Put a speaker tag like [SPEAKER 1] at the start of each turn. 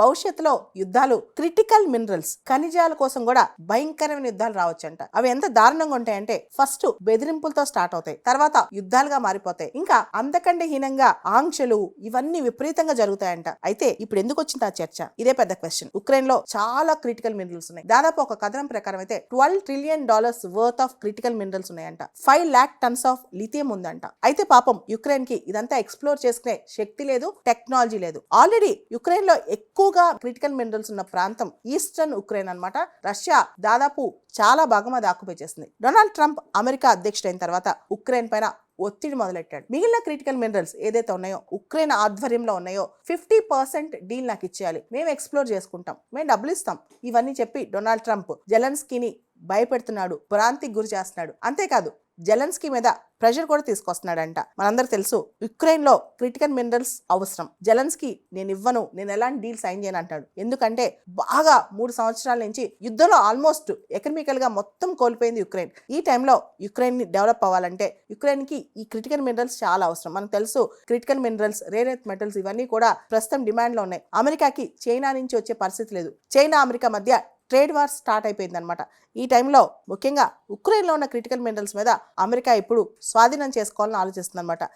[SPEAKER 1] భవిష్యత్తులో యుద్ధాలు critical minerals ఖనిజాల కోసం కూడా భయంకరమైన యుద్ధాలు రావచ్చంట. అవి ఎంత దారుణంగా ఉంటాయంటే ఫస్ట్ బెదిరింపులతో స్టార్ట్ అవుతాయి, తర్వాత యుద్ధాలుగా మారిపోతాయి, ఇంకా అంతకంటే హీనంగా ఆంక్షలు ఇవన్నీ విపరీతంగా జరుగుతాయంట. అయితే ఇప్పుడు ఎందుకు వచ్చింది ఆ చర్చ? ఇదే పెద్ద క్వశ్చన్. ఉక్రెయిన్ లో చాలా క్రిటికల్ మినరల్స్ ఉన్నాయి. దాదాపు ఒక కథనం ప్రకారం అయితే $12 trillion worth of critical minerals ఉన్నాయంట. 5 lakh టన్స్ ఆఫ్ లిథియం ఉందంట. అయితే పాపం యుక్రెయిన్ కి ఇదంతా ఎక్స్ప్లోర్ చేసుకునే శక్తి లేదు, టెక్నాలజీ లేదు. ఆల్రెడీ యుక్రెయిన్ లో ఎక్కువగా క్రిటికల్ మినరల్స్ ఉన్న ప్రాంతం ఈస్టర్న్ ఉక్రెయిన్ అన్నమాట. రష్యా దాదాపు చాలా భాగం అది ఆక్యుపై చేస్తుంది. డొనాల్డ్ ట్రంప్ అమెరికా అధ్యక్షుడైన తర్వాత ఉక్రెయిన్ పైన ఒత్తిడి మొదలెట్టాడు. మిగిలిన క్రిటికల్ మినరల్స్ ఏదైతే ఉన్నాయో ఉక్రెయిన్ ఆధ్వర్యంలో ఉన్నాయో 50% డీల్ నాకు ఇచ్చేయాలి, మేము ఎక్స్ప్లోర్ చేసుకుంటాం, మేము డబ్బులు ఇస్తాం, ఇవన్నీ చెప్పి డొనాల్డ్ ట్రంప్ జెలెన్స్కీని భయపెడుతున్నాడు, భ్రాంతికి గురి చేస్తున్నాడు. అంతేకాదు జెలెన్స్కీ మీద ప్రెషర్ కూడా తీసుకొస్తున్నాడంట. మనందరూ తెలుసు యుక్రెయిన్ లో క్రిటికల్ మినరల్స్ అవసరం. జెలెన్స్కీ నేను ఇవ్వను, నేను ఎలాంటి డీల్ సైన్ చేయను అంటాడు. ఎందుకంటే బాగా 3 సంవత్సరాల నుంచి యుద్ధంలో ఆల్మోస్ట్ ఎకనామికల్ గా మొత్తం కోల్పోయింది యుక్రెయిన్. ఈ టైంలో యుక్రెయిన్ ని డెవలప్ అవ్వాలంటే యుక్రెయిన్ కి ఈ క్రిటికల్ మినరల్స్ చాలా అవసరం. మనకు తెలుసు critical minerals, rare earth metals ఇవన్నీ కూడా ప్రస్తుతం డిమాండ్ లో ఉన్నాయి. అమెరికాకి చైనా నుంచి వచ్చే పరిస్థితి లేదు. చైనా అమెరికా మధ్య ట్రేడ్ వార్ స్టార్ట్ అయిపోయింది అనమాట. ఈ టైంలో ముఖ్యంగా ఉక్రెయిన్లో ఉన్న క్రిటికల్ మినరల్స్ మీద అమెరికా ఇప్పుడు స్వాధీనం చేసుకోవాలని ఆలోచిస్తుంది అనమాట.